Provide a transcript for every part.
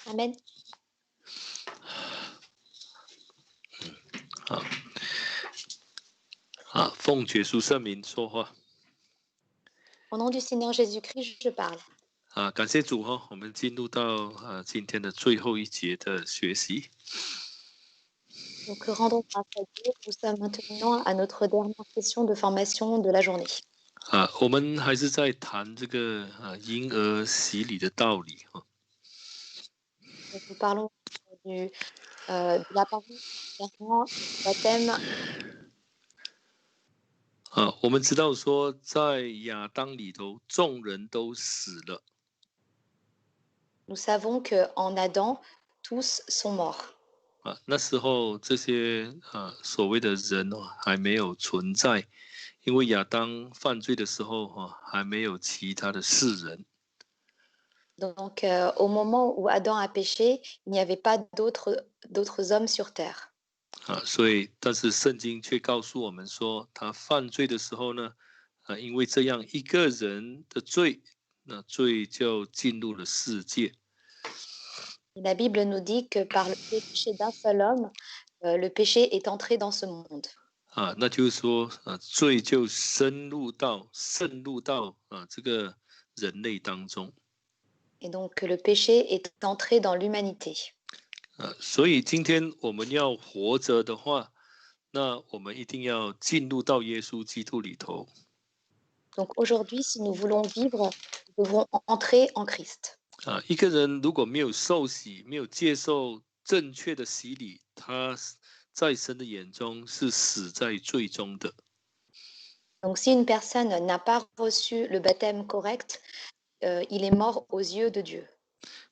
Amen. 奉耶稣圣名说话。Au nom du Seigneur Jésus-Christ, je parle. 感谢主我们进入到今天的最后一节的学习。Donc, rendons grâce à Dieu. Nous sommes maintenant à notre dernière session de formation de la journée. 我们还是在谈这个婴儿洗礼的道理Nous parlons de la parole concernant le baptême. 我们知道说，在亚当里头，众人都死了。Nous savons qu'en Adam, tous sont morts. 那时候这些所谓的人还没有存在，因为亚当犯罪的时候还没有其他的世人。Donc, au moment où Adam a péché, il n'y avait pas d'autres hommes sur terre. 所以，但是圣经却告诉我们说，他犯罪的时候呢，因为这样一个人的罪，那罪就进入了世界。La Bible nous dit que par le péché d'un seul homme, le péché est entré dans ce monde. 那就是说，罪就渗入到这个人类当中。Et donc, le péché est entré dans l'humanité. 所以今天我们要活着的话，那我们一定要进入到耶稣基督里头。Donc aujourd'hui, si nous voulons vivre, nous devons entrer en Christ. 一个人如果没有受洗，没有接受正确的洗礼，他在神的眼中是死在罪中的。Donc si une personne n'a pas reçu le baptême correct, il est mort aux yeux de Dieu.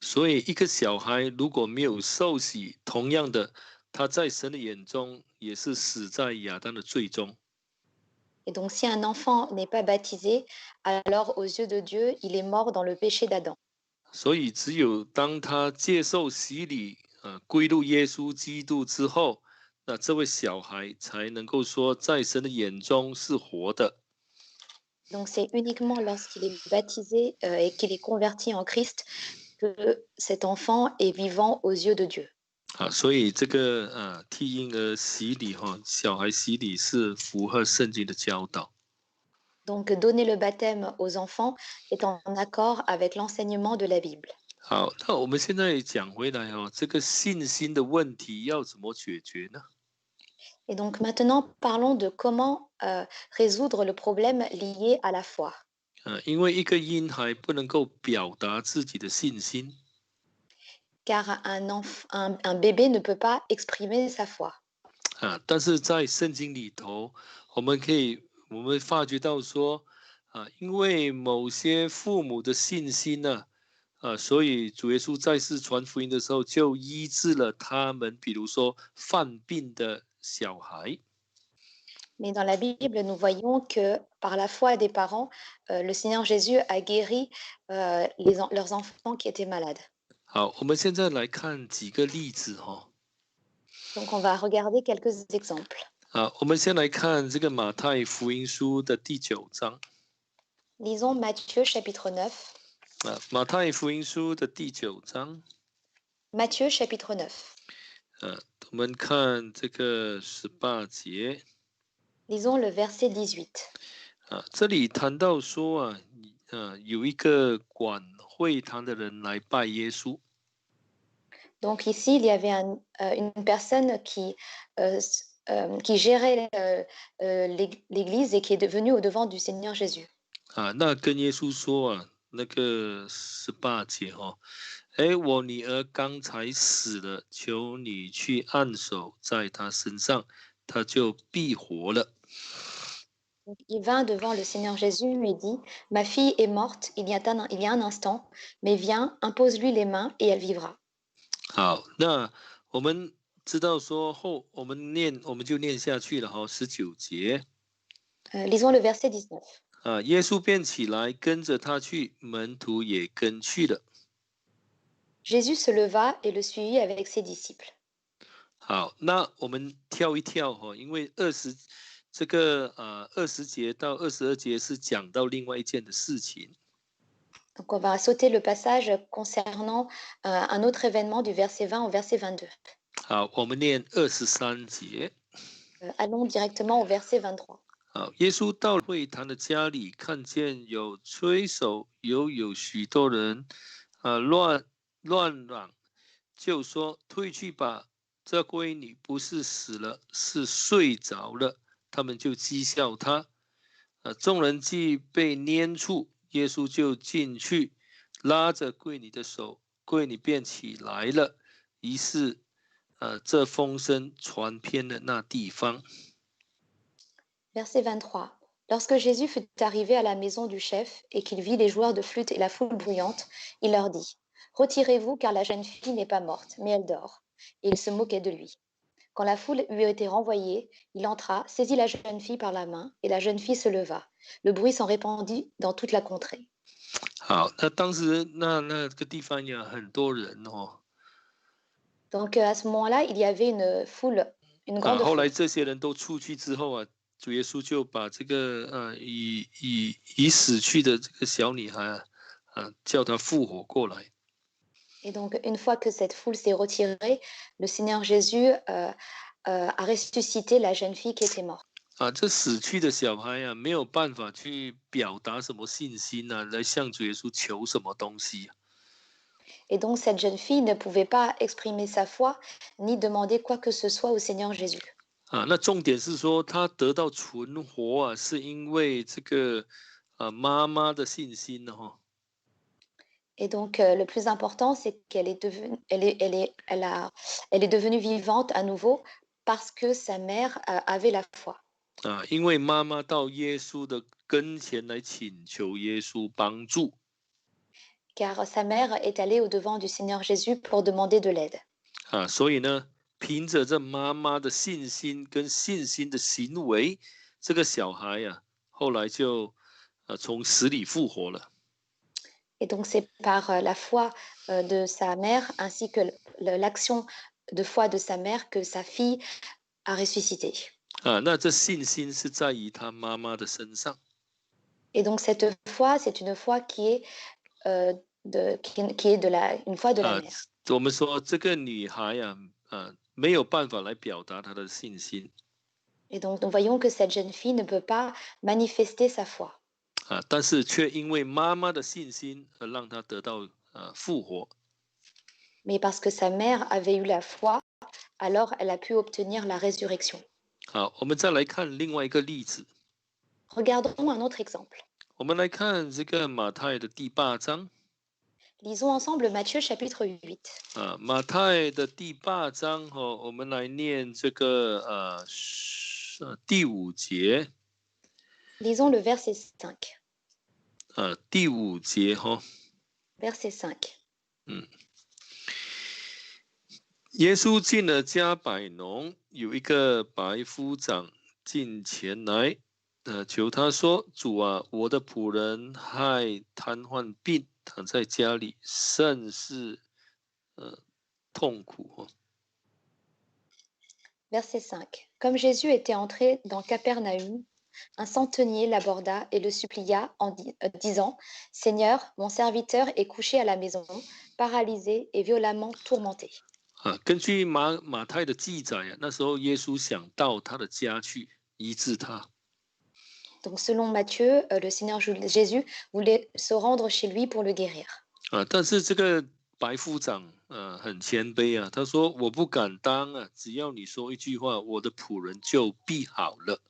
所以一个小孩如果没有受洗，同样的，他在神的眼中也是死在亚当的罪中。Et donc si un enfant n'est pas baptisé, alors aux yeux de Dieu, il est mort dans le péché d'Adam. 所以只有当他接受洗礼，归入耶稣基督之后，那这位小孩才能够说，在神的眼中是活的。Donc c'est uniquement lorsqu'il est baptisé et qu'il est converti en Christ que cet enfant est vivant aux yeux de Dieu. 所以这个替婴儿洗礼小孩洗礼是符合圣经的教导。Donc donner le baptême aux enfants est en accord avec l'enseignement de la Bible. 好，那我们现在讲回来这个信心的问题要怎么解决呢？ Et donc maintenant, parlons de comment résoudre le problème lié à la foi. 因为一个婴孩不能够表达自己的信心。Car un bébé ne peut pas exprimer sa foi. 但是在圣经里头，我们发觉到说，因为某些父母的信心呢，所以主耶稣在世传福音的时候，就医治了他们，比如说犯病的小孩。Mais dans la Bible, nous voyons que par la foi des parents, le Seigneur Jésus a guéri leurs enfants qui étaient malades. 好，我们现在来看几个例子Donc on va regarder quelques exemples. 我们先来看这个马太福音书的第9章。Lisons Matthieu chapitre 9. 马太福音书的第9章。Matthieu chapitre 9. 我们看这个18节。Lisons le verset 18. 这里谈到说有一个管会堂的人来拜耶稣。Donc ici, il y avait une personne qui gérait l'église et qui est devenue au devant du Seigneur Jésus. 那跟耶稣说那个18节我女儿刚才死了，求你去按手在她身上，她就必活了。Donc, il vint devant le Seigneur Jésus lui dit, ma fille est morte il y a un instant, mais viens, impose-lui les mains et elle vivra. 好，那我们知道说我们就念下去了19节。Lisons le verset 19. 耶稣便起来跟着他去，门徒也跟去了。Jésus se leva et le suivit avec ses disciples. 好，那我们跳一跳因为20节到22节是讲到另外一件的事情。Donc on va sauter le passage concernant un autre événement du verset 20 au verset 22. 好，我们念23节。Allons directement au verset 23. 好，耶稣到会堂的家里，看见有吹手，有许多人，乱嚷，就说：退去吧，这闺女不是死了，是睡着了。他们就讥笑他。众人既被撵出，耶稣就进去，拉着柜女的手，柜女便起来了。于是，这风声传遍了那地方。Verset 23. Lorsque Jésus fut arrivé à la maison du chef et qu'il vit les joueurs de flûte et la foule bruyante, il leur dit: retirez-vous, car la jeune fille n'est pas morte, mais elle dort. Et il se moquait de lui. Quand la foule lui a été renvoyée, il entra, saisit la jeune fille par la main, et la jeune fille se leva. Le bruit s'en répandit dans toute la contrée. 好，那当时那个地方有很多人哦。Donc à ce moment-là, il y avait une foule, une grande 后来 foule. 这些人都出去之后啊，主耶稣就把这个已死去的这个小女孩叫她复活过来。 Et donc, une fois que cette foule s'est retirée, le Seigneur Jésus a ressuscité la jeune fille qui était morte. 这死去的小孩啊，没有办法去表达什么信心啊，来向主耶稣求什么东西。 Et donc, cette jeune fille ne pouvait pas exprimer sa foi ni demander quoi que ce soit au Seigneur Jésus. 那重点是说，他得到存活啊，是因为这个妈妈的信心呢，哈。 Et donc, le plus important, c'est qu'elle est devenue, elle est devenue vivante à nouveau parce que sa mère avait la foi. 因为妈妈到耶稣的跟前来请求耶稣帮助。 Car sa mère est allée au-devant du Seigneur Jésus pour demander de l'aide. 所以呢，凭着这妈妈的信心跟信心的行为，这个小孩呀，后来就从死里复活了。 Et donc, c'est par la foi de sa mère ainsi que l'action de foi de sa mère que sa fille a ressuscité. 那这信心是在于他妈妈的身上。 Et donc, cette foi, c'est une foi qui est, qui est une foi de la mère. 我们说这个女孩呀，没有办法来表达她的信心。 Et donc, nous voyons que cette jeune fille ne peut pas manifester sa foi. 但是却因为妈妈的信心而让她得到复活。 Mais parce que sa mère avait eu la foi, alors elle a pu obtenir la résurrection. 好，我们再来看另外一个例子。 Regardons un autre exemple. 我们来看这个马太的第8章。 Lisons ensemble Matthieu chapitre 8. 马太的第8章我们来念这个第5节。 Lisons le verset 5. 第5节Verset 5. 耶稣进了加百农，有一个百夫长进前来，求他说：“主啊，我的仆人害瘫痪病，躺在家里，甚是痛苦。” Verset 5. Comme Jésus était entré dans Capernaum, un centenier l'aborda et le supplia en disant: Seigneur, mon serviteur est couché à la maison, paralysé et violemment tourmenté. 根据马太的记载啊，那时候耶稣想到他的家去医治他。 Donc, selon Matthieu, le Seigneur Jésus voulait se rendre chez lui pour le guérir. 但是这个白夫长很谦卑啊，他说：“我不敢当啊，只要你说一句话，我的仆人就必好了。”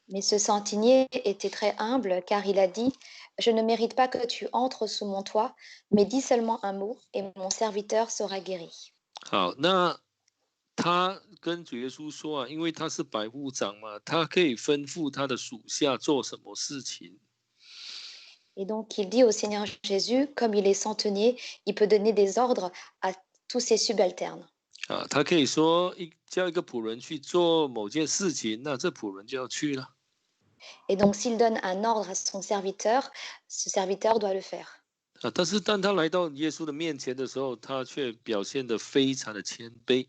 Mais ce centenier était très humble car il a dit: Je ne mérite pas que tu entres sous mon toit, mais dis seulement un mot et mon serviteur sera guéri. 好，那他跟主耶稣说啊，因为他是百夫长嘛，他可以吩咐他的属下做什么事情。 Et donc il dit au Seigneur Jésus, comme il est centenier, il peut donner des ordres à tous ses subalternes. 他可以说叫一个仆人去做某件事情，那这仆人就要去了。 Et donc s'il donne un ordre à son serviteur, ce serviteur doit le faire. 但是当他来到耶稣的面前的时候，他却表现得非常的谦卑。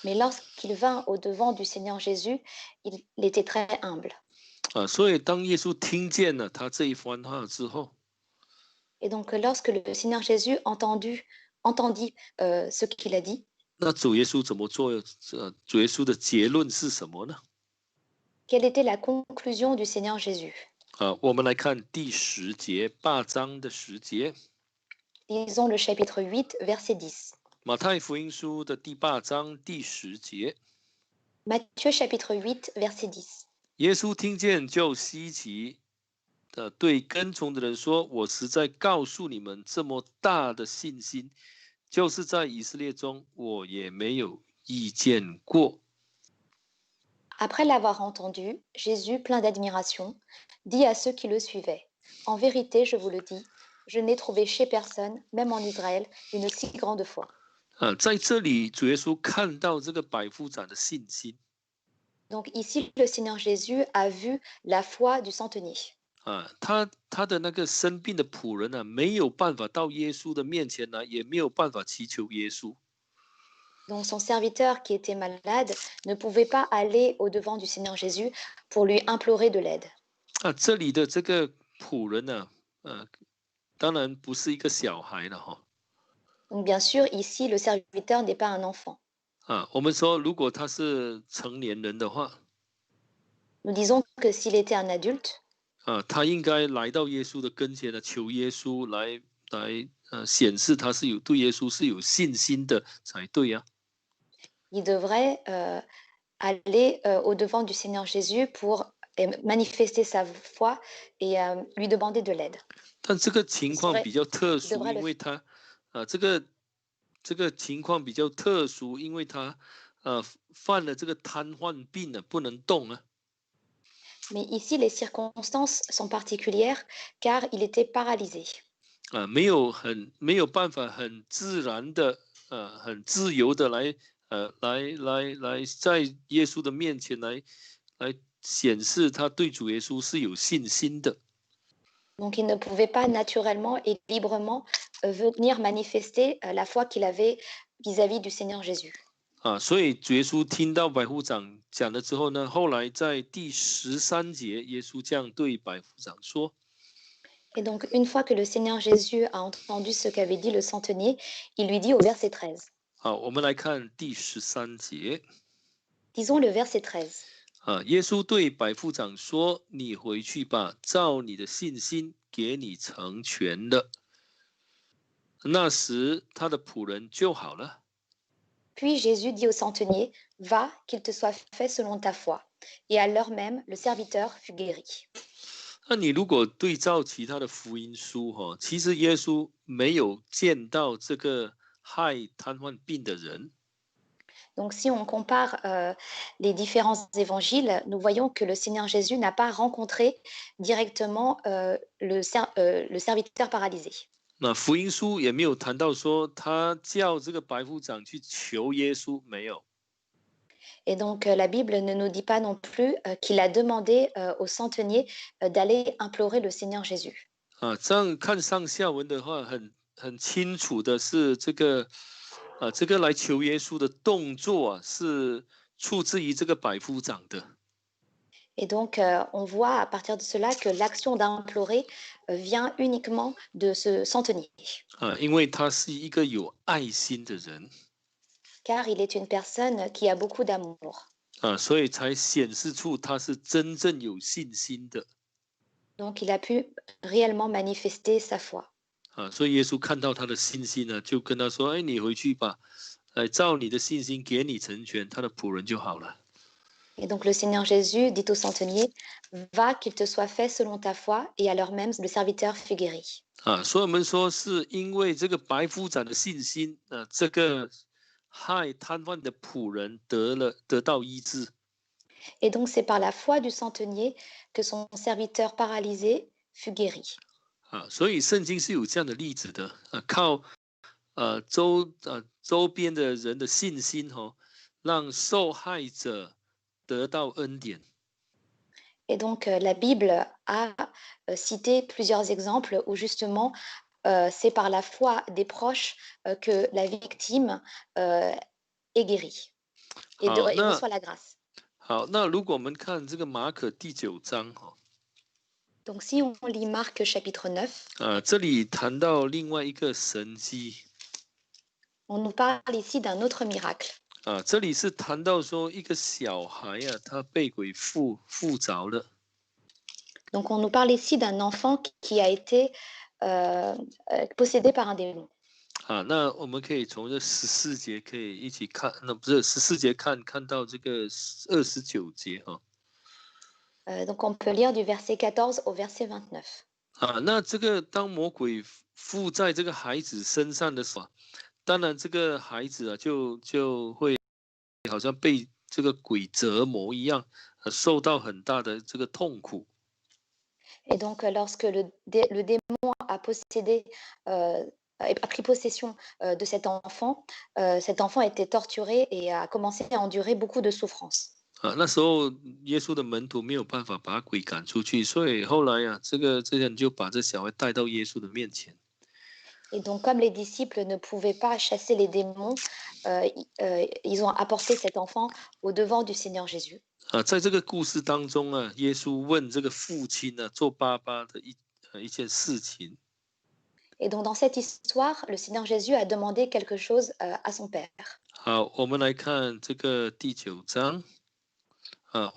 Mais lorsqu'il vint au-devant du Seigneur Jésus, il était très humble. 所以当耶稣听见了他这一番话之后， Et donc, lorsque le Seigneur Jésus entendit ce qu'il a dit, 那主耶稣怎么做？主耶稣的结论是什么呢？ quelle était la conclusion du Seigneur Jésus? 我们来看第10节，8章的10节， Lisons le chapitre 8, verset 10. 马太福音书的第8章第10节， Matthieu chapitre 8, verset 10. 耶稣听见就稀奇的对跟从的人说：“我实在告诉你们，这么大的信心，就是在以色列中，我也没有遇见过。” Après l'avoir entendu, Jésus, plein d'admiration, dit à ceux qui le suivaient, en vérité, je vous le dis, je n'ai trouvé chez personne, même en Israël, une si grande foi. 在这里，主耶稣看到这个百夫长的信心。 Donc ici, le Seigneur Jésus a vu la foi du centenier. 他的那个生病的仆人没有办法到耶稣的面前来，也没有办法祈求耶稣。 Donc son serviteur qui était malade ne pouvait pas aller au-devant du Seigneur Jésus pour lui implorer de l'aide. 这里的这个仆人当然不是一个小孩了哈。 Donc bien sûr, ici, le serviteur n'est pas un enfant. 我们说，如果他是成年人的话， Nous disons que s'il était un adulte, 他应该来到耶稣的跟前呢，求耶稣来显示他是对耶稣是有信心的才对呀。 il devrait aller au-devant du Seigneur Jésus pour manifester sa foi et lui demander de l'aide. 但这个情 Il 况 serait- 比较特 il 殊， devrait 因 le 为他这个情况比较特殊，因为他犯了这个瘫痪病了，不能动啊。 Mais ici, les circonstances sont particulières car il était paralysé. 没有办法很自然的很自由的来在耶稣的面前来显示他对主耶稣是有信心的。 Donc, il ne pouvait pas naturellement et librement venir manifester la foi qu'il avait vis-à-vis du Seigneur Jésus. 所以主耶稣听到百夫长讲了之后呢，后来在第13节，耶稣这样对百夫长说。 Et donc, une fois que le Seigneur Jésus a entendu ce qu'avait dit le centenier, il lui dit au verset 13. 我们来看第13节。 Disons le verset 13. 耶稣对百夫长说：“你回去吧，照你的信心给你成全了。”那时他的仆人就好了。 Puis Jésus dit au centenier, va, qu'il te soit fait selon ta foi. Et à l'heure même, le serviteur fut guéri. 那你如果对照其他的福音书其实耶稣没有见到这个害瘫痪病的人。 Donc si on compare les différents évangiles, nous voyons que le Seigneur Jésus n'a pas rencontré directement le serviteur paralysé. 那福音书也没有谈到说他叫这个百夫长去求耶稣，没有。 Et donc la Bible ne nous dit pas non plus qu'il a demandé au centenier d'aller implorer le Seigneur Jésus. 这样看上下文的话，很清楚的是这个来求耶稣的动作是出自于这个百夫长的。 Et donc, on voit à partir de cela que l'action d'implorer vient uniquement de ce centenier. 因为他是一个有爱心的人。 Car il est une personne qui a beaucoup d'amour. 所以才显示出他是真正有信心的。 Donc, il a pu réellement manifester sa foi. 所以耶稣看到他的信心呢，就跟他说：“哎，你回去吧，照你的信心给你成全，他的仆人就好了。” Et donc, le Seigneur Jésus dit au centenier, va, qu'il te soit fait selon ta foi. Et à l'heure même, le serviteur fut guéri. 所以我们说是因为这个百夫长的信心，这个害瘫痪的仆人得到医治。 Et donc, c'est par la foi du centenier que son serviteur paralysé fut guéri. 所以圣经是有这样的例子的，靠周边的人的信心让受害者得到恩典。 Et donc, la Bible a cité plusieurs exemples où justement, c'est par la foi des proches que la victime est guérie et reçoit la grâce. 好，那如果我们看这个马可第9章 Donc si on lit Marc chapitre 9, 这里谈到另外一个神迹 on nous parle ici d'un autre miracle. 这里是谈到说一个小孩他被鬼附着了 Donc on nous parle ici d'un enfant qui a été possédé par un démon. 那我们可以从这14节可以一起看，那不是14节看到这个29节Donc on peut lire du verset 14 au verset 29. 那这个当魔鬼附在这个孩子身上的时候，当然这个孩子就会好像被这个鬼折磨一样，受到很大的这个痛苦。Et donc lorsque le démon a possédé, a pris possession de cet enfant était torturé et a commencé à endurer beaucoup de souffrances. 那时候耶稣的门徒没有办法把鬼赶出去，所以后来这些人就把这小孩带到耶稣的面前。Et donc, comme les disciples ne pouvaient pas chasser les démons, ils ont apporté cet enfant au devant du Seigneur Jésus. 在这个故事当中耶稣问这个父亲做爸爸的一件事情。Et donc, dans cette histoire, le Seigneur Jésus a demandé quelque chose à son père. 好，我们来看这个第9章。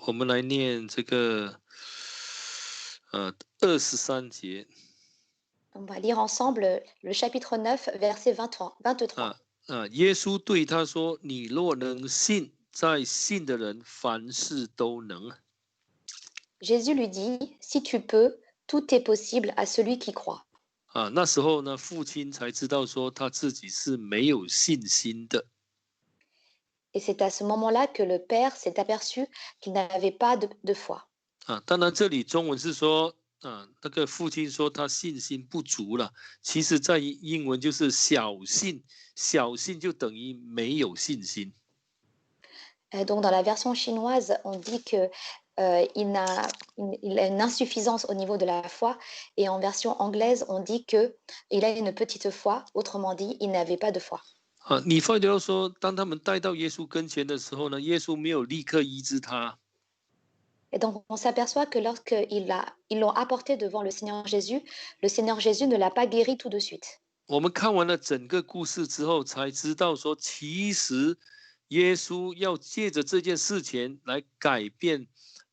我们来念这个23节。On va lire ensemble le chapitre 9, verset 23. 耶稣对他说：“你若能信，在信的人凡事都能。” Jésus lui dit, si tu peux, tout est possible à celui qui croit. 那时候呢，父亲才知道说他自己是没有信心的。Et c'est à ce moment-là que le père s'est aperçu qu'il n'avait pas de foi. 当然这里中文是说那个父亲说他信心不足了，其实在英文就是小信，小信就等于没有信心。Donc dans la version chinoise, on dit que il a une insuffisance au niveau de la foi, et en version anglaise, on dit que il a une petite foi. Autrement dit, il n'avait pas de foi. 你发觉到说，当他们带到耶稣跟前的时候呢，耶稣没有立刻医治他。Et donc, on s'aperçoit que lorsqu'ils l'ont apporté devant le Seigneur Jésus ne l'a pas guéri tout de suite. 我们看完了整个故事之后，才知道说，其实耶稣要借着这件事情来改变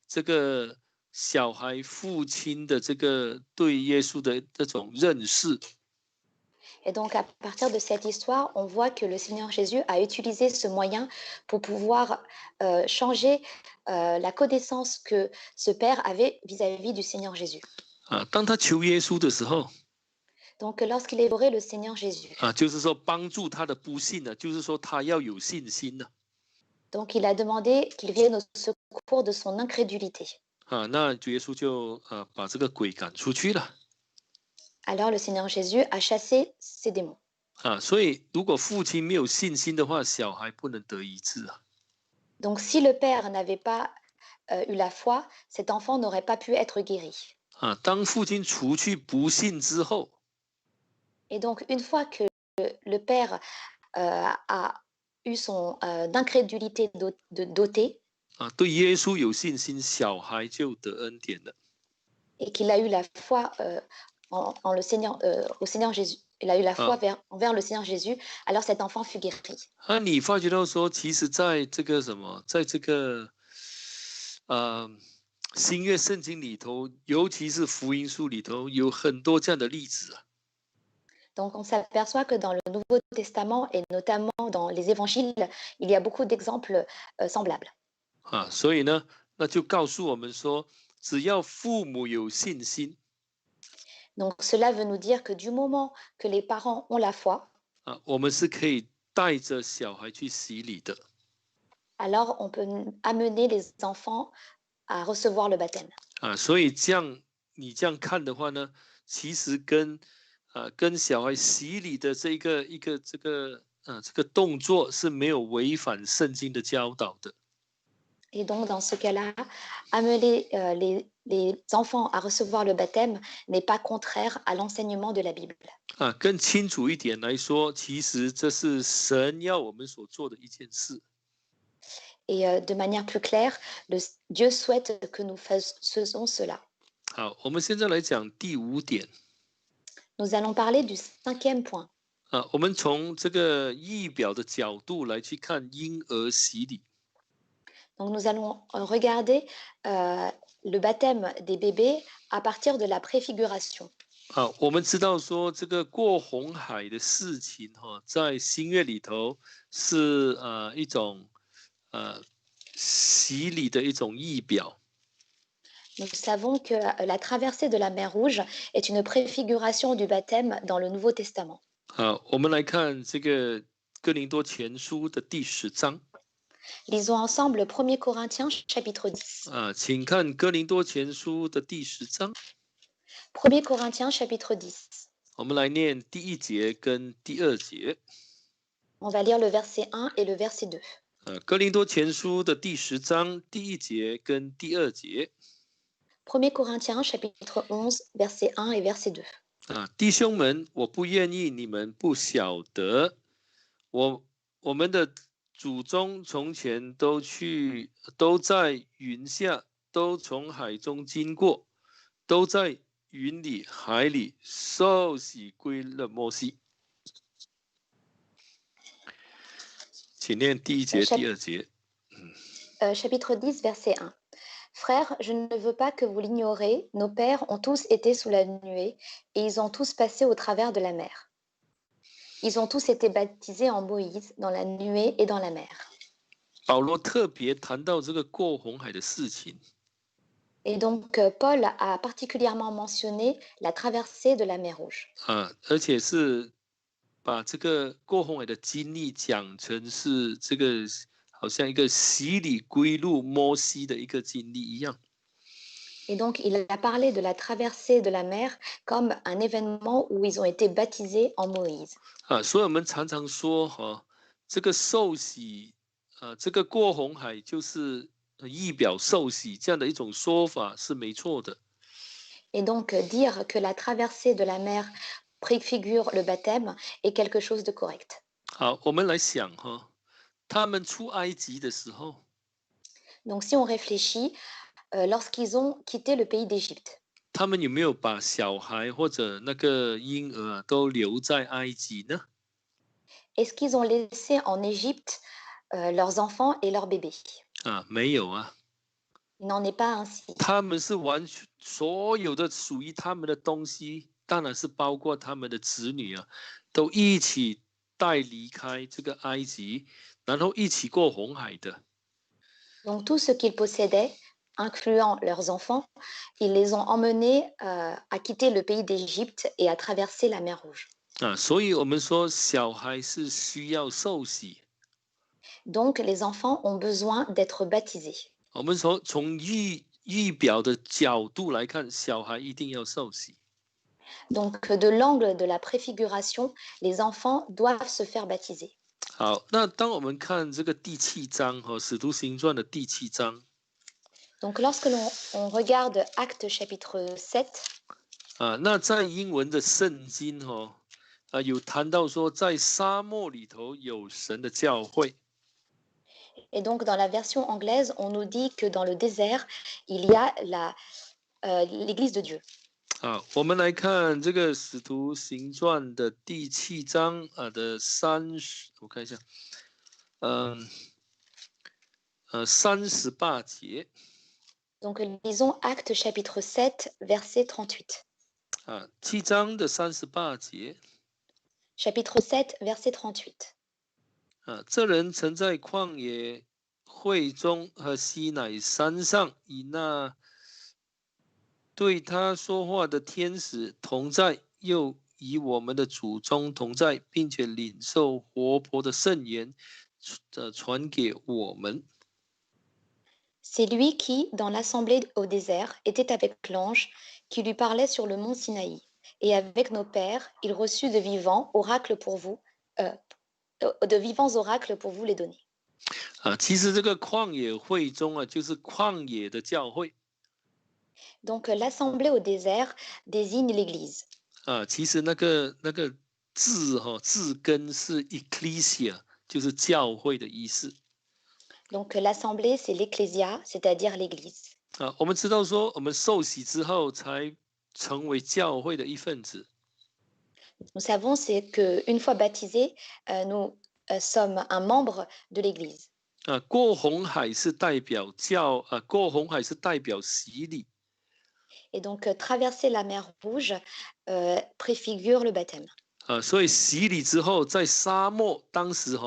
这个小孩父亲的这个对耶稣的这种认识。Et donc, à partir de cette histoire, on voit que le Seigneur Jésus a utilisé ce moyen pour pouvoir changer la connaissance que ce père avait vis-à-vis du Seigneur Jésus. 当他求耶稣的时候， Donc, lorsqu'il évoquait le Seigneur Jésus, 就是说帮助他的不信呢，就是说他要有信心呢。donc il a demandé qu'il vienne au secours de son incrédulité. 那主耶稣就把这个鬼赶出去了。Alors, le Seigneur Jésus a chassé ces démons. 所以如果父亲没有信心的话，小孩不能得医治啊。 Donc, si le père n'avait pas eu la foi, cet enfant n'aurait pas pu être guéri. 当父亲除去不信之后， Et donc, une fois que le père a eu son incrédulité dotée, 对耶稣有信心，小孩就得恩典了。 et qu'il a eu la foi en le Seigneur, au Seigneur Jésus, il a eu la foi envers le Seigneur Jésus, alors cet enfant fut guéri. 你发觉到说，其实在这个在这个新约圣经里头，尤其是福音书里头，有很多这样的例子啊。 Donc, on s'aperçoit que dans le Nouveau Testament, et notamment dans les évangiles, il y a beaucoup d'exemples semblables. 所以呢，那就告诉我们说，只要父母有信心， Donc, cela veut nous dire que du moment que les parents ont la foi, 我们是可以带着小孩去洗礼的。 alors on peut amener les enfants à recevoir le baptême. 所以你这样看的话呢，其实跟小孩洗礼的这个动作是没有违反圣经的教导的。 Et donc, dans ce cas-là, amener les enfants à recevoir le baptême n'est pas contraire à l'enseignement de la Bible. 更清楚一点来说，其实这是神要我们所做的一件事。 Et de manière plus claire, Dieu souhaite que nous fassions cela. 好，我们现在来讲第5点。Nous allons parler du 5e point. 我们从这个仪表的角度来去看婴儿洗礼。Donc nous allons regarder le baptême des bébés à partir de la préfiguration. 我们知道说这个过红海的事情在新约里头是一种洗礼的一种仪表。Nous savons que la traversée de la mer Rouge est une préfiguration du baptême dans le Nouveau Testament. 我们来看这个哥林多前书的第10章。Lisons ensemble 1 Corinthiens chapitre 10. 请看哥林多前书的第10章。1 Corinthiens chapitre 10. 我们来念第1节跟第2节。On va lire le verset 1 et le verset 2. 哥林多前书的第10章第1节跟第2节。1 Corinthiens chapitre 11 verset 1 et verset 2. 弟兄们，我不愿意你们不晓得，我们的祖宗从前都在云下，都从海中经过，都在云里海里受洗归了摩西。请念第1节、第2节。Chapitre 10 verset 1. Frères, je ne veux pas que vous l'ignorez, nos pères ont tous été sous la nuée et ils ont tous passé au travers de la mer. Ils ont tous été baptisés en Moïse, dans la nuée et dans la mer. 保罗特别谈到这个过红海的事情。Et donc, Paul a particulièrement mentionné la traversée de la mer Rouge. 而且是把这个过红海的经历讲成是这个好像一个洗礼归入摩西的一个经历一样。Et donc, il a parlé de la traversée de la mer comme un événement où ils ont été baptisés en Moïse. 所以我们常常说这个受洗这个过红海就是仪表受洗这样的一种说法是没错的。Et donc, dire que la traversée de la mer préfigure le baptême est quelque chose de correct. 好，我们来想他们出埃及的时候， Donc, si on réfléchit, lorsqu'ils ont quitté le pays d'Égypte, 他们有没有把小孩或者那个婴儿都留在埃及呢？ est-ce qu'ils ont laissé en Égypte leurs enfants et leurs bébés? 没有啊。Il n'en est pas ainsi. 他们是完全所有的属于他们的东西，当然是包括他们的子女都一起带离开这个埃及，然后一起过红海的。Donc, tout ce qu'ils possédaient, incluant leurs enfants, ils les ont emmenés à quitter le pays d'Égypte et à traverser la mer Rouge. 所以我们说小孩是需要受洗。 Donc, les enfants ont besoin d'être baptisés. 我们说从仪表的角度来看，小孩一定要受洗。 Donc, de l'angle de la préfiguration, les enfants doivent se faire baptiser. 好，那当我们看这个第7章《使徒行传》的第7章。 Donc, lorsque l'on regarde Actes chapitre 7, 那在英文的圣经有谈到说，在沙漠里头有神的教会。 et donc dans la version anglaise, on nous dit que dans le désert, il y a l'église de Dieu. 我们来看这个《使徒行传》的第7章的30，我看一下，38节。 Donc lisons Actes chapitre 7, verset 38. 7章的38节。 Chapitre 7, verset 38. 这人曾在旷野会中和西乃山上，以那对他说话的天使同在，又与我们的祖宗同在，并且领受活泼的圣言，传给我们。 C'est lui qui, dans l'assemblée au désert, était avec l'ange qui lui parlait sur le mont Sinaï. Et avec nos pères, il reçut de vivants oracles pour vous, de vivants oracles pour vous les donner. 其实这个旷野会中就是旷野的教会。 Donc l'assemblée au désert désigne l'Église. 其实那个字字根是 ecclesia， 就是教会的意思。 Donc l'assemblée, c'est l'ecclésia, c'est-à-dire l'Église. 我们知道说，我们受洗之后才成为教会的一份子。Nous savons c'est qu'une fois baptisés, nous sommes un membre de l'Église. 过红海是代表过红海是代表洗礼。Et donc, traverser la mer Rouge préfigure le baptême. 所以洗礼之后，在沙漠当时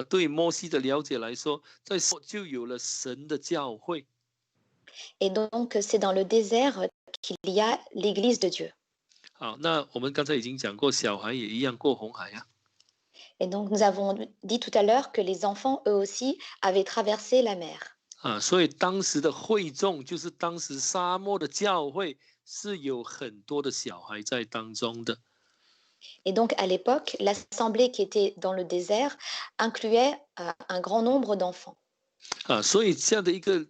对摩西的了解来说，在就有了神的教会。Et donc, c'est dans le désert qu'il y a l'Église de Dieu. 好，那我们刚才已经讲过，小孩也一样过红海啊。Et donc, nous avons dit tout à l'heure que les enfants, eux aussi, avaient traversé la mer. 所以当时的会众，就是当时沙漠的教会，是有很多的小孩在当中的。Et donc, à l'époque, l'assemblée qui était dans le désert incluait un grand nombre d'enfants. 所以这样的一个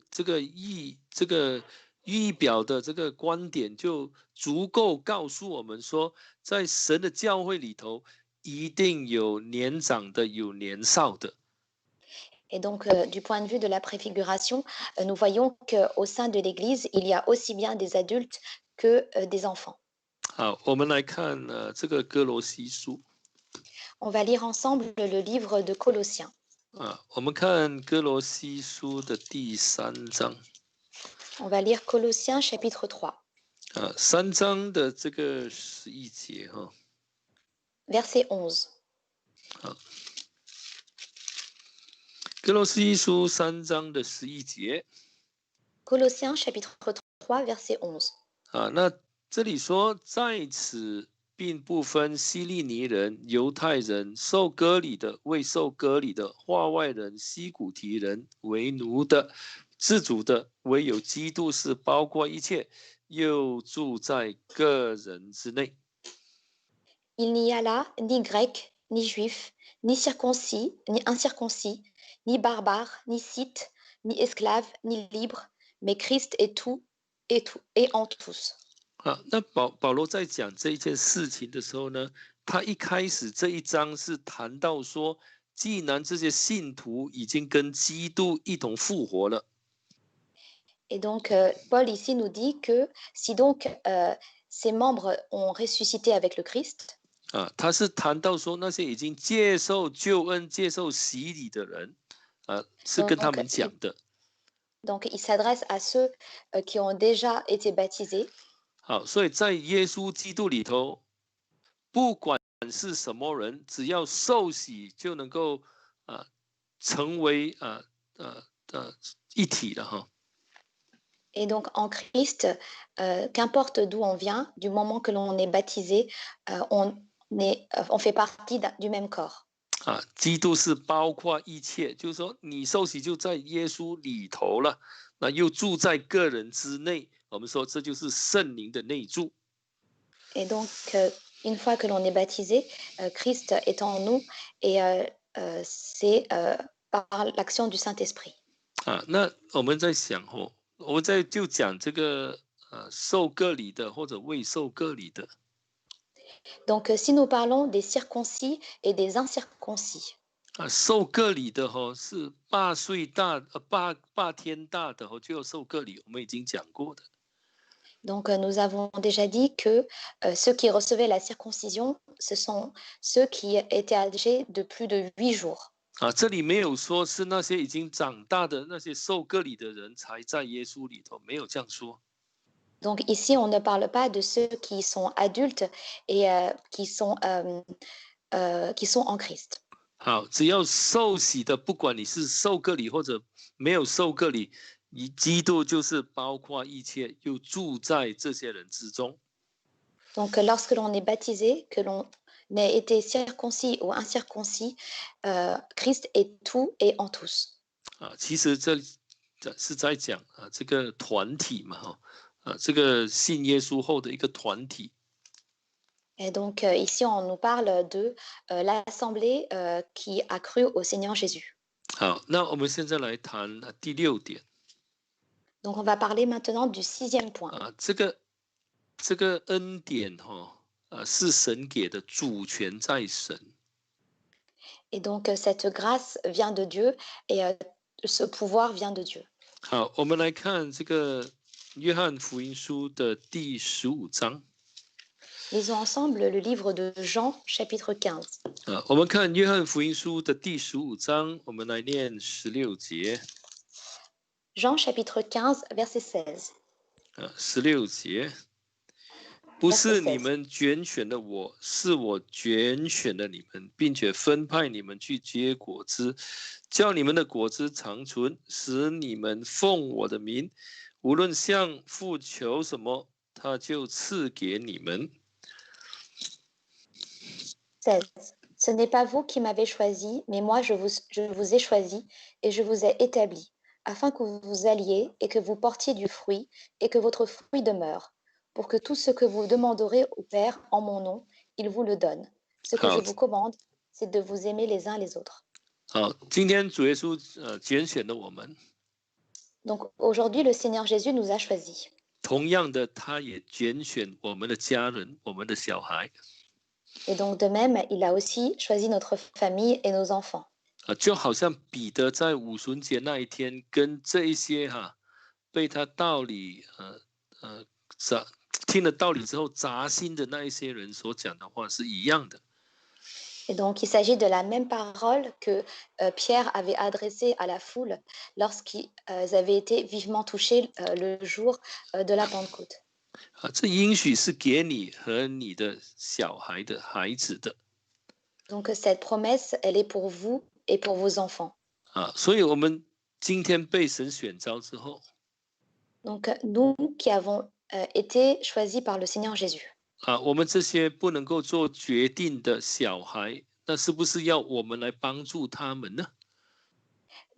预表的这个观点，就足够告诉我们说，在神的教会里头，一定有年长的，有年少的。Et donc, du point de vue de la préfiguration, nous voyons qu'au sein de l'Église, il y a aussi bien des adultes que des enfants. 好，我们来看这个哥罗西书。On va lire ensemble le livre de Colossiens. 我们看哥罗西书的第3章。On va lire Colossiens chapitre 3. 3章的这个11节Verset 11. 哥罗西书3章的11节。Colossiens chapitre 3 verset 11. 那这里说，在此并不分希利尼人、犹太人、受割礼的、未受割礼的、化外人、西古提人、为奴的、自主的，唯有基督是包括一切，又住在个人之内。Il n'y a là ni grec, ni juif, ni circoncis, ni incirconcis, ni barbare, ni scythe, ni esclave, ni libre, mais Christ est tout et en tous. 那保罗在讲这一件事情的时候呢，他一开始这一章是谈到说，既然这些信徒已经跟基督一同复活了。Et donc, Paul ici nous dit que si donc ces membres ont ressuscité avec le Christ, 他是谈到说那些已经接受救恩、接受洗礼的人，是跟他们讲的。Donc, il s'adresse à ceux qui ont déjà été baptisés. 好，所以在耶稣基督里头，不管是什么人，只要受洗就能够成为一体了哈。Et donc en Christ, qu'importe d'où on vient, du moment que l'on est baptisé, on fait partie du même corps. 基督是包括一切，就是说你受洗就在耶稣里头了，那又住在个人之内。我们说这就是圣灵的内住。Et donc, une fois que l'on est baptisé, Christ est en nous et c'est par l'action du Saint-Esprit. 那我们在想我们就讲这个受割礼的或者未受割礼的。Donc, si nous parlons des circoncis et des incirconcis. 受割礼的是8岁大8天大的就要受割礼，我们已经讲过的。Donc, nous avons déjà dit que ceux qui recevaient la circoncision, ce sont ceux qui étaient âgés de plus de 8 jours. 这里没有说是那些已经长大的那些受割礼的人才在耶稣里头，没有这样说。Donc ici, on ne parle pas de ceux qui sont adultes et qui sont en Christ. 好，只要受洗的，不管你是受割礼或者没有受割礼，基督就是包括一切，又住在这些人之中。Donc lorsque l'on est baptisé, que l'on ait été circoncis ou incirconcis, Christ est tout et en tous. 其实这是在讲这个团体嘛这个信耶稣后的一个团体。Et donc ici, on nous parle de l'assemblée qui a cru au Seigneur Jésus. 好，那我们现在来谈第6点。Donc on va parler maintenant du 6e point. 这个恩典是神给的，主权在神。Et donc cette grâce vient de Dieu et ce pouvoir vient de Dieu. 好，我们来看这个约翰福音书的第15章。Lisons ensemble le livre de Jean, chapitre 15. 我们看约翰福音书的第15章，我们来念16节。Jean, chapitre 15, verset 16. 16节，不 Verset 是你 16. 们拣选了我，是我拣选了你们，并且分派你们去结果子，叫你们的果子长存，使你们奉我的名，无论向父求什么，他就赐给你们。16. Ce n'est pas vous qui m'avez choisi, mais moi je vous ai choisi et je vous ai établi, afin que vous vous alliez et que vous portiez du fruit et que votre fruit demeure, pour que tout ce que vous demanderez au Père en mon nom, il vous le donne. Ce que je 好， vous commande, c'est de vous aimer les uns les autres. 好，今天主耶稣拣选了我们， Donc aujourd'hui, le Seigneur Jésus nous a choisis. 同样的，他也拣选我们的家人，我们的小孩。 Et donc de même, il a aussi choisi notre famille et nos enfants. 就好像彼得在五旬节那一天，跟这一些被他道理听了道理之后扎心的那一些人所讲的话是一样的。 Et donc, il s'agit de la même parole que Pierre avait adressée à la foule lorsqu'ils avaient été vivement touchés le jour de la Pentecôte. 这应许是给你和你的小孩的孩子的。 Donc, cette promesse, elle est pour vous et pour vos enfants. 所以我们今天被神选召之后， Donc, nous qui avons été choisis par le Seigneur Jésus. 我们这些不能够做决定的小孩，那是不是要我们来帮助他们呢？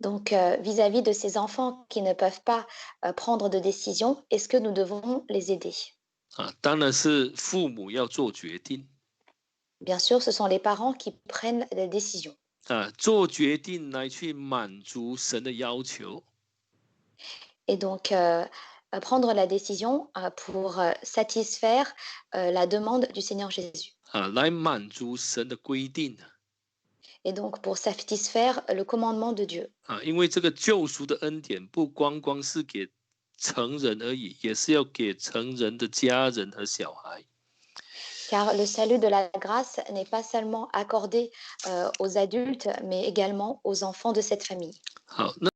Donc, vis-à-vis de ces enfants qui ne peuvent pas prendre de décision, est-ce que nous devons les aider? 当然是父母要做决定。 Bien sûr, ce sont les parents qui prennent les décisions. 做决定来去满足神的要求。 Et donc, prendre la décision pour satisfaire la demande du Seigneur Jésus. 来满足神的规定。 Et donc, pour satisfaire le commandement de Dieu. 因为这个救赎的恩典不光光是给成人而已，也是要给成人的家人和小孩。 Car le salut de la grâce n'est pas seulement accordé aux adultes, mais également aux enfants de cette famille. 好，那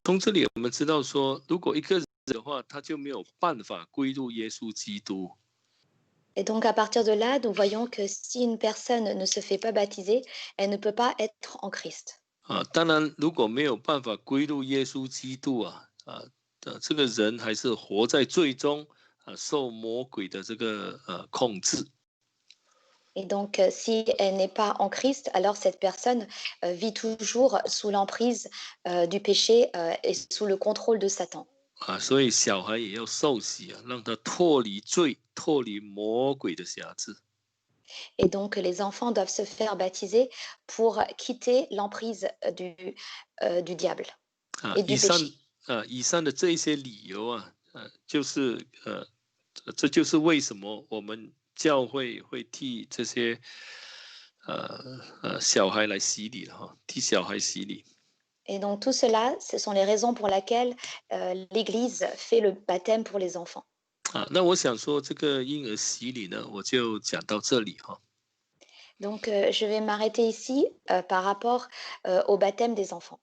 从这里我们知道说，如果一个人的话，他就没有办法归入耶稣基督。 Et donc, à partir de là, nous voyons que si une personne ne se fait pas baptiser, elle ne peut pas être en Christ. 当然，如果没有办法归入耶稣基督这个人还是活在罪中受魔鬼的这个控制。 Et donc, si elle n'est pas en Christ, alors cette personne vit toujours sous l'emprise du péché et sous le contrôle de Satan. 所以小孩也要受洗让他脱离罪，脱离魔鬼的辖制。 Et donc, les enfants doivent se faire baptiser pour quitter l'emprise du diable et du péché. 以上的这一些理由就是这就是为什么我们教会会替这些小孩来洗礼了替小孩洗礼。 Et donc, tout cela, ce sont les raisons pour lesquelles l'Église fait le baptême pour les enfants. 那我想说这个婴儿洗礼呢，我就讲到这里Donc, je vais m'arrêter ici par rapport au baptême des enfants.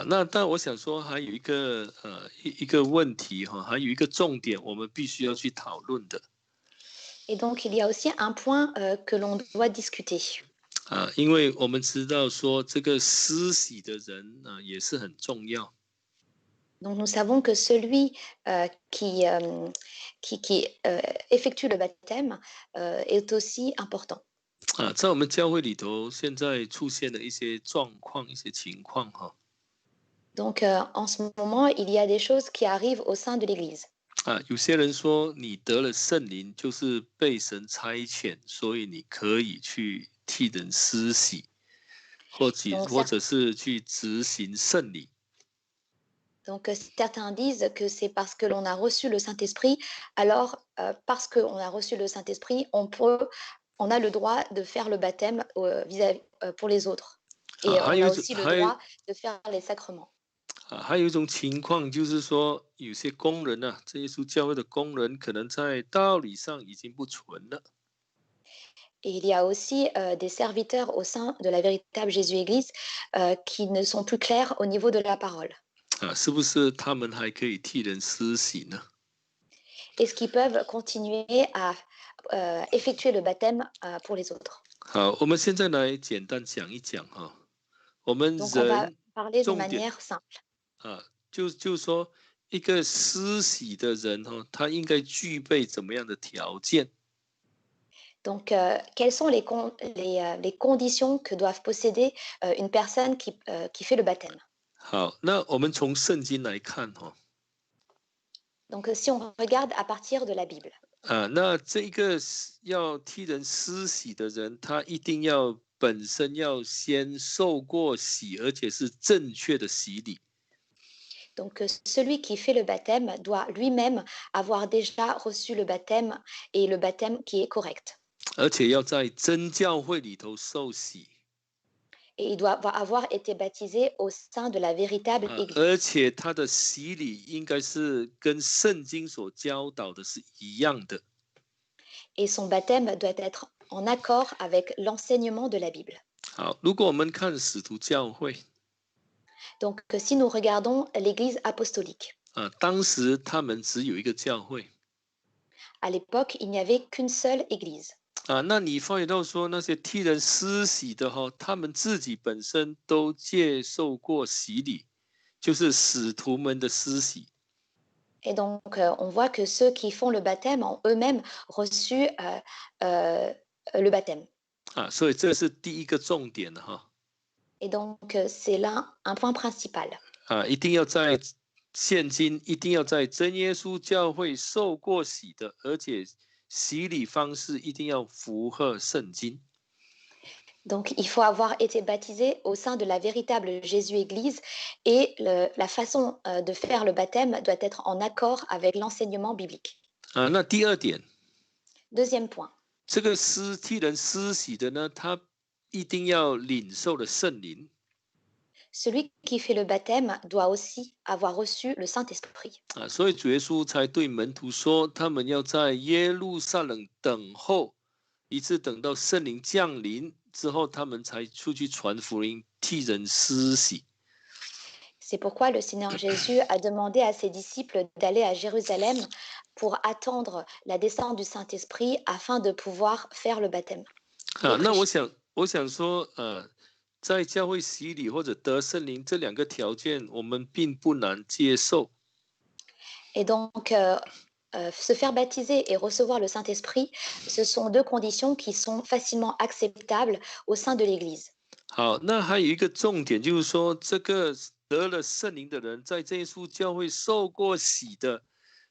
那但我想说还有一个问题还有一个重点，我们必须要去讨论的。 Et donc, il y a aussi un point que l'on doit discuter. 因为我们知道说这个施洗的人也是很重要。 Donc, nous savons que celui qui effectue le baptême est aussi important. 在我们教会里头，现在出现了一些状况、一些情况Donc, en ce moment, il y a des choses qui arrivent au sein de l'Église. 有些人说你得了圣灵，就是被神差遣，所以你可以去替人施洗，或者是去执行圣礼。 Donc, certains disent que c'est parce que l'on a reçu le Saint-Esprit, alors parce qu'on a reçu le Saint-Esprit, on a le droit de faire le baptême pour les autres. Et on a aussi le droit de faire les sacrements. 还有一种情况就是说，有些工人啊，这耶稣教会的工人可能在道理上已经不纯了。Et il y a aussi des serviteurs au sein de la véritable Jésus-Église qui ne sont plus clairs au niveau de la parole. 是不是他们还可以替人施洗呢？ Est-ce qu'ils peuvent continuer à effectuer le baptême pour les autres? 好，我们现在来简单讲一讲哈，我们 Donc, on va 人 parler d'une 重点 manière simple. 就是说一个施洗的人哈，他应该具备怎么样的条件？ Donc, quelles sont les conditions que doivent posséder une personne qui fait le baptême? 好，那我们从圣经来看哈，Donc, si on regarde à partir de la Bible, 那这个要替人施洗的人，他一定要本身要先受过洗，而且是正确的洗礼。 donc celui qui fait le baptême doit lui-même avoir déjà reçu le baptême et le baptême qui est correct. 而且要在真教会里头受洗 Et il doit avoir été baptisé au sein de la véritable 而 Église. 且他的洗礼应该是跟圣经所教导的是一样的。 Et son baptême doit être en accord avec l'enseignement de la Bible. 好，如果我们看使徒教会 Donc, si nous regardons l'Église apostolique, 当时他们只有一个教会 à l'époque, il n'y avait qu'une seule Église. 那你发觉到说那些替人施洗的哈，他们自己本身都接受过洗礼，就是使徒们的施洗。 Et donc, on voit que ceux qui font le baptême ont eux-mêmes reçu le baptême. 所以这是第一个重点的哈。 Et donc, c'est là un point principal. 一定要在现今一定要在真耶稣教会受过洗的，而且洗礼方式一定要符合圣经。 Donc, il faut avoir été baptisé au sein de la véritable Jésus-Église et la façon de faire le baptême doit être en accord avec l'enseignement biblique. 那第二点， Deuxième point, 这个替人施洗的呢，他一定要领受了圣灵。 celui qui fait le baptême doit aussi avoir reçu le Saint-Esprit. 所以主耶稣才对门徒说，他们要在耶路撒冷等候，一直等到圣灵降临之后，他们才出去传福音，替人施洗。 C'est pourquoi le Seigneur Jésus a demandé à ses disciples d'aller à Jérusalem pour attendre la descente du Saint-Esprit afin de pouvoir faire le baptême. 那我想说，在教会洗礼或者得圣灵这两个条件，我们并不难接受。 Et donc, se faire baptiser et recevoir le Saint-Esprit, ce sont deux conditions qui sont facilement acceptables au sein de l'Église. 好，那还有一个重点就是说，这个得了圣灵的人，在这一处教会受过洗的，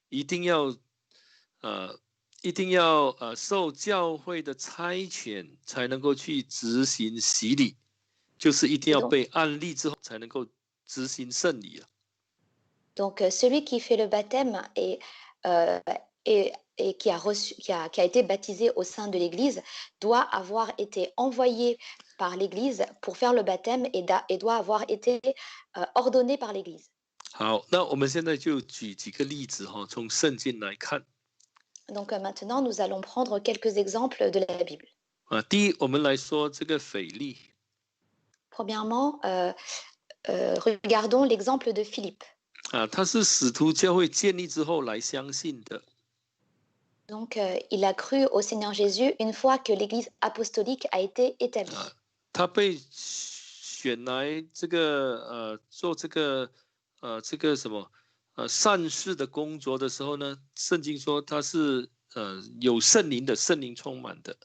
一定要受教会的差遣，才能够去执行洗礼，就是一定要被按立之后，才能够执行圣礼。 Donc, celui qui fait le baptême et qui a été baptisé au sein de l'Église doit avoir été envoyé par l'Église pour faire le baptême et doit avoir été ordonné par l'Église. 好，那我们现在就举几个例子哈，从圣经来看。 Donc, maintenant, nous allons prendre quelques exemples de la Bible. 第一，我们来说这个腓力。 Premièrement, regardons l'exemple de Philippe. 他是使徒教会建立之后来相信的。 Donc, il a cru au Seigneur Jésus une fois que l'Église apostolique a été établie. 他被选来这个做这个什么善事的工作的时候呢，圣经说他是有圣灵的，圣灵充满的。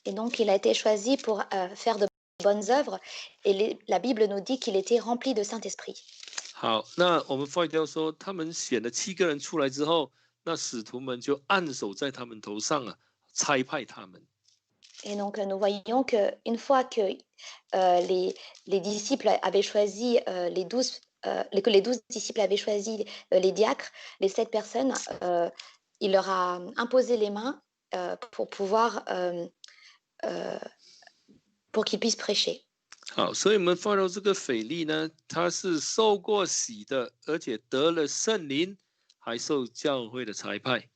Et donc, il a été choisi pour faire de bonnes œuvres. Et la Bible nous dit qu'il était rempli de Saint-Esprit. 好，那我们发现说，他们选了7个人出来之后，那使徒们就按手在他们头上差派他们。 Et donc, nous voyons qu'une fois que les disciples avaient choisi que les 12 disciples avaient choisi les diacres, les 7 personnes, il leur a imposé les mains pour pouvoir pour qu'ils puissent prêcher. 好，所以我们发到这个腓力呢，他是受过洗的，而且得了圣灵，还受教会的差派。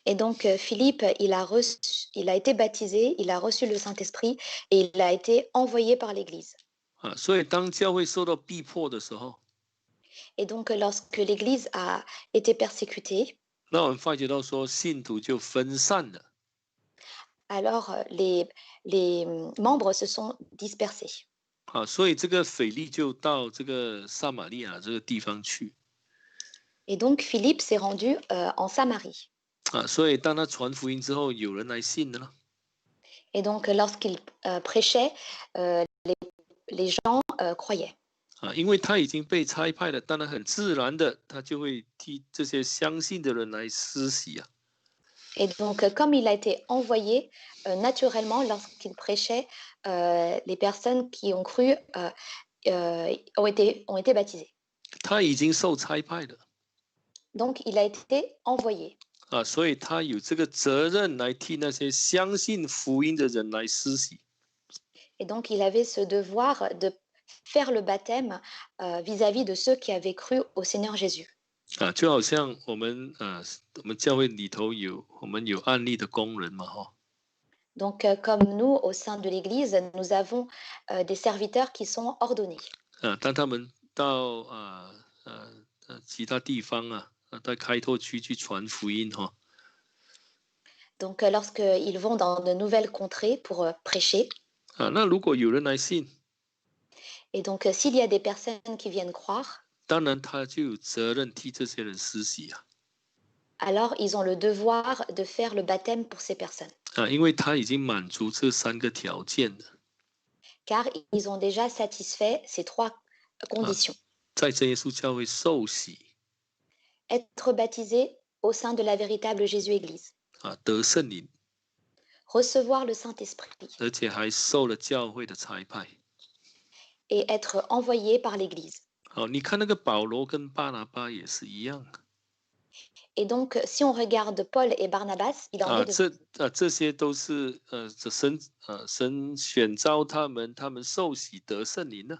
Et donc, Philippe, il a été baptisé, il a reçu le Saint-Esprit et il a été envoyé par l'Église. 啊，所以当教会受到逼迫的时候， Et donc, lorsque l'Église a été persécutée, 那我们发觉到说信徒就分散了。 alors les membres se sont dispersés. 啊，所以这个腓力就到这个撒玛利亚这个地方去。 Et donc, Philippe s'est rendu en Samarie. 啊，所以当他传福音之后，有人来信了呢。 Et donc, lorsqu'il prêchait, les gens croyaient. 啊，因为他已经被差派了，当然很自然的，他就会替这些相信的人来施洗啊。 Et donc, comme il a été envoyé, naturellement, lorsqu'il prêchait, les personnes qui ont cru ont été baptisées. 他已经受差派了。 Donc, il a été envoyé. 啊，所以他有这个责任来替那些相信福音的人来施洗。 Et donc, il avait ce devoir de faire le baptême vis-à-vis de ceux qui avaient cru au Seigneur Jésus. 啊，就好像我们教会里头我们有案例的工人嘛，哈。 Donc, comme nous, au sein de l'Église, nous avons des serviteurs qui sont ordonnés. 啊，当他们到其他地方在开拓区去传福音哈。 Donc, lorsqu'ils vont dans de nouvelles contrées pour prêcher, 啊，那如果有人来信， et donc s'il y a des personnes qui viennent croire, 当然他就有责任替这些人施洗啊。 alors ils ont le devoir de faire le baptême pour ces personnes, 啊，因为他已经满足这3个条件了。 car ils ont déjà satisfait ces 3 conditions. 在真耶稣教会受洗 Être baptisé au sein de la véritable Jésus-Église, 啊，得圣灵， recevoir le Saint-Esprit 而且还受了教会的差派。 et être envoyé par l'Église. 好，你看那个保罗跟巴拿巴也是一样 Et donc, si on regarde Paul et Barnabas, il en 啊， est de même. 这些都是神选召他们，他们受洗得圣灵呢。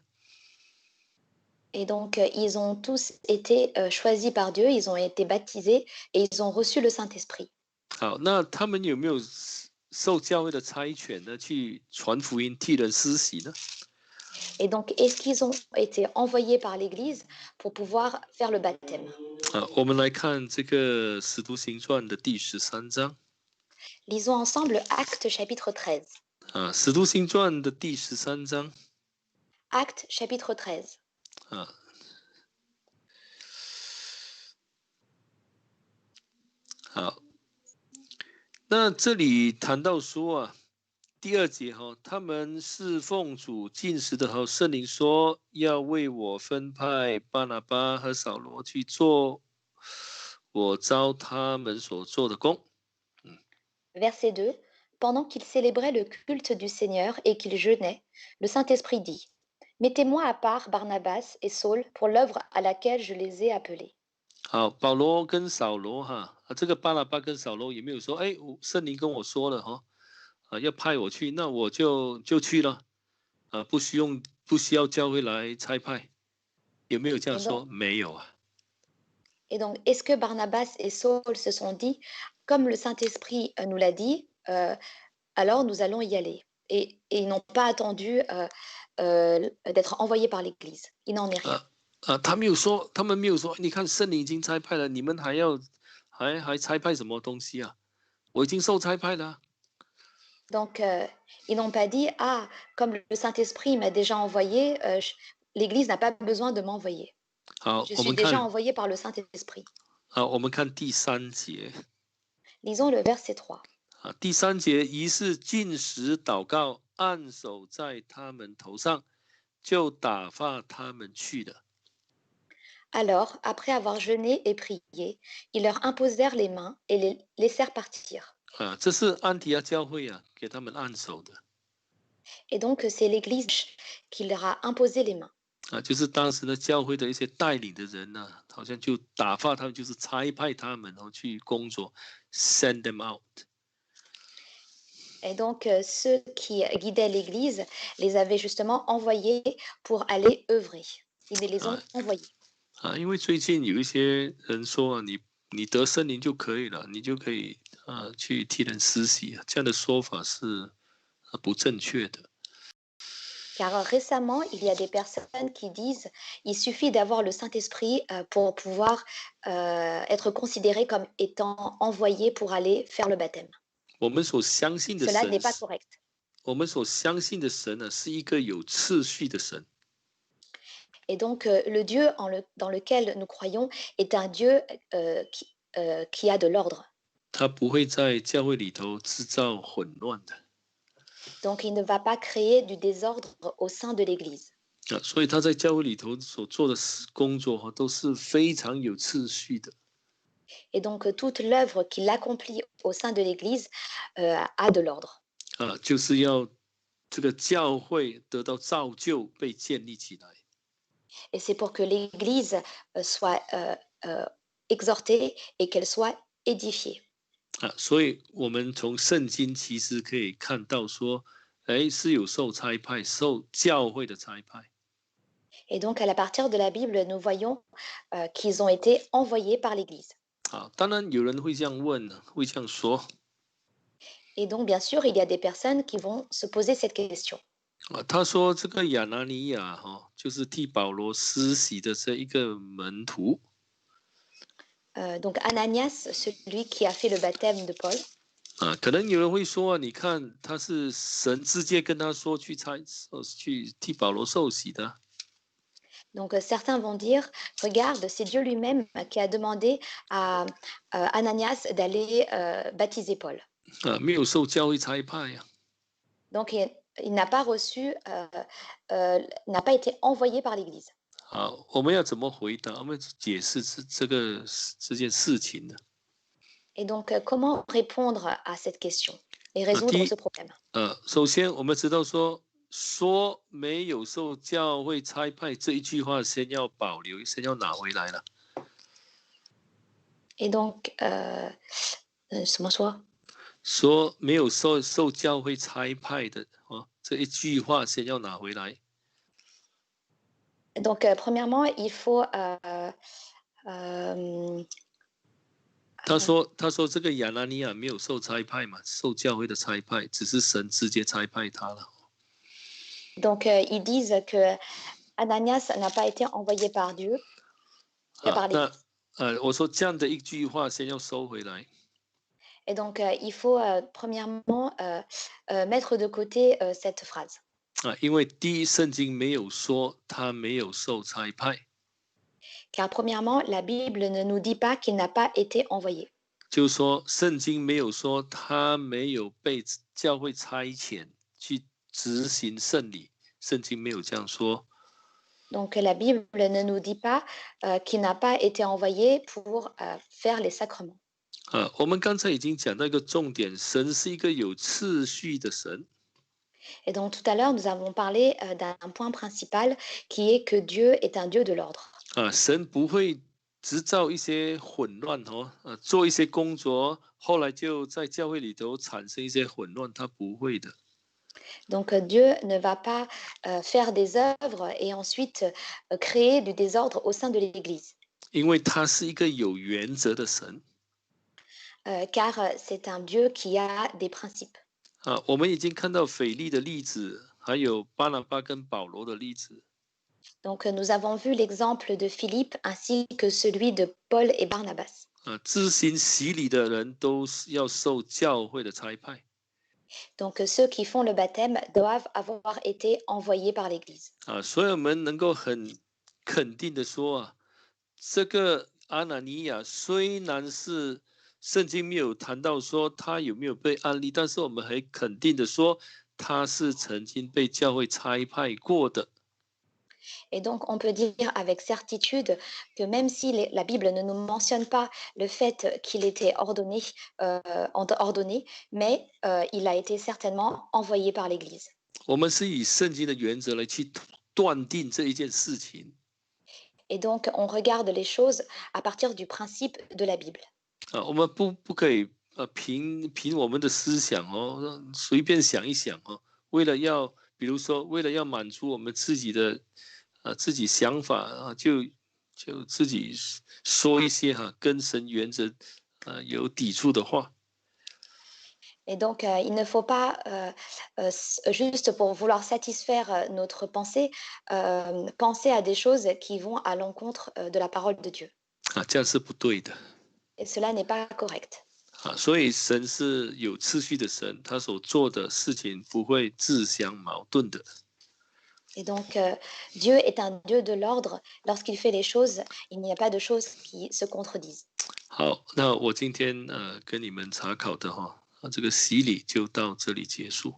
Et donc, ils ont tous été choisis par Dieu, ils ont été baptisés et ils ont reçu le Saint-Esprit. 好，那他们有没有受教会的差遣呢？去传福音、替人施洗呢？ Et donc, est-ce qu'ils ont été envoyés par l'Église pour pouvoir faire le baptême? 啊，我们来看这个《使徒行传》的第13章。 Lisons ensemble Actes chapitre 13. 啊，《使徒行传》的第13章。 Actes chapitre 13. 啊，好，那这里谈到说啊，第2节哈，他们侍奉主进食的时候，圣灵说要为我分派巴拿巴和扫罗去做我召他们所做的工。 Verset 2. Pendant qu'ils célébraient le culte du Seigneur et qu'ils jeûnaient, le Saint-Esprit dit, Mettez-moi à part Barnabas et Saul pour l'œuvre à laquelle je les ai appelés. 好，保罗跟扫罗哈，这个巴拿巴跟扫罗有没有说，哎，圣灵跟我说了哈，要派我去，那我就去了，不需要教会来差派，有没有这样说？没有啊。 Et donc, est-ce que Barnabas et Saul se sont dit, comme le Saint-Esprit nous l'a dit, alors nous allons y aller. Et ils n'ont pas attendu d'être envoyés par l'Église. Il n'en est rien. 他们没有说，你看圣灵已经差派了，你们还差派什么东西啊？我已经受差派了。 Donc, ils n'ont pas dit, ah, comme le Saint-Esprit m'a déjà envoyé, l'Église n'a pas besoin de m'envoyer. 好， Je 我 suis 们 déjà 看 envoyé par le Saint-Esprit. 我们看第3节。 Lisons le verset 3. 第3节，于是禁食祷告，按手在他们头上，就打发他们去了。 Alors, après avoir jeûné et prié, ils leur imposèrent les mains et les laissèrent partir. 这是安提阿教会给他们按手的。 Et donc, c'est l'Église qui leur a imposé les mains. 就是当时的教会的一些带领的人好像就打发他们，就是差派他们去工作 ，send them out。Et donc, ceux qui guidaient l'Église les avaient justement envoyés pour aller œuvrer. Ils les 啊 ont envoyés. 因为最近有一些人说啊，你得圣灵就可以了，你就可以去替人施洗，这样的说法是不正确的。Car récemment, il y a des personnes qui disent il suffit d'avoir le Saint-Esprit pour pouvoir être considéré comme étant envoyé pour aller faire le baptême. 我们所相信的 Cela 神 n'est pas correct. 我们所相信的神呢，是一个有次序的神。Et donc, le Dieu dans lequel nous croyons est un Dieu qui a de l'ordre. 他不会在教会里头制造混乱的 Donc, il ne va pas créer du désordre au sein de l'Église. 所以他在教会里头所做的工作都是非常有次序的 Et donc, toute l'œuvre qu'il accomplit au sein de l'Église a de l'ordre. 就是要这个教会得到造就，被建立起来。 Et c'est pour que l'Église soit exhortée et qu'elle soit édifiée. 所以我们从圣经其实可以看到说，是有受差派、受教会的差派。 Et donc, à partir de la Bible, nous voyons qu'ils ont été envoyés par l'Église. 当然有人会这样问呢，会这样说。 Et donc, bien sûr, il y a des personnes qui vont se poser cette question. 他说这个亚拿尼亚就是替保罗施洗的这一个门徒。 Donc, Ananias, celui qui a fait le baptême de Paul. 可能有人会说，你看他是神直接跟他说去替保罗受洗的。 Donc, certains vont dire, regarde, c'est Dieu lui-même qui a demandé à Ananias d'aller baptiser Paul. 没有受教会差派呀。 Donc, il n'a pas reçu, n'a pas été envoyé par l'Église. 我们要怎么回答？我们解释这件事情呢？ Et donc, comment répondre à cette question et résoudre ce problème? 首先我们知道说没有受教会差派这一句话，先要保留，先要拿回来了。 Et donc, 什么说？说没有受教会差派的这一句话先要拿回来。 Donc, premièrement, il faut 他说这个亚拿尼亚没有受差派嘛，受教会的差派，只是神直接差派他了。 Donc, ils disent que Ananias n'a pas été envoyé par Dieu. 我说这样的一句话先要收回来。 Et donc, il faut premièrement mettre de côté cette phrase. 因为第一，圣经没有说他没有受差派。 Car premièrement, la Bible ne nous dit pas qu'il n'a pas été envoyé. 就是说，圣经没有说他没有被教会差遣去执行圣礼，圣经没有这样说。 Donc, la Bible ne nous dit pas qu'il n'a pas été envoyé pour faire les sacrements. 我们刚才已经讲到一个重点，神是一个有次序的神。 Et donc, tout à l'heure, nous avons parlé d'un point principal qui est que Dieu est un Dieu de l'ordre. 神不会制造一些混乱做一些工作，后来就在教会里头产生一些混乱，他不会的。 Donc, Dieu ne va pas faire des œuvres et ensuite créer du désordre au sein de l'Église. 因为他是一个有原则的神。 Car c'est un Dieu qui a des principes. 我们已经看到腓利的例子，还有巴拿巴跟保罗的例子。 Donc, nous avons vu l'exemple de Philippe ainsi que celui de Paul et Barnabas. 执行洗礼的人都要受教会的差派。 Donc, ceux qui font le baptême doivent avoir été envoyés par l'Église. 所以我们能够很肯定的说这个阿拿尼亚虽然是圣经没有谈到说他有没有被安利，但是我们很肯定的说他是曾经被教会差派过的。 Et donc, on peut dire avec certitude que même si la Bible ne nous mentionne pas le fait qu'il était ordonné, mais il a été certainement envoyé par l'Église. 我们是以圣经的原则来去断定这一件事情。 Et donc, on regarde les choses à partir du principe de la Bible. 我们不可以凭我们的思想哦，随便想一想哦，比如说为了要满足我们自己的自己想法啊，就自己说一些跟神原则有抵触的话。Et donc, il ne faut pas, juste pour vouloir satisfaire, notre pensée, penser à des choses qui vont à l'encontre, de la parole de Dieu. 这样是不对的。Et cela n'est pas correct. 所以神是有次序的神，他所做的事情不会自相矛盾的。Et donc, Dieu est un Dieu de l'ordre. Lorsqu'il fait les choses, il n'y a pas de choses qui se contredisent. 好，那我今天跟你们查考的这个洗礼就到这里结束。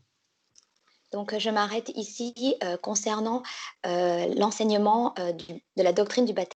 Donc, je m'arrête ici, concernant, l'enseignement, de la doctrine du baptême.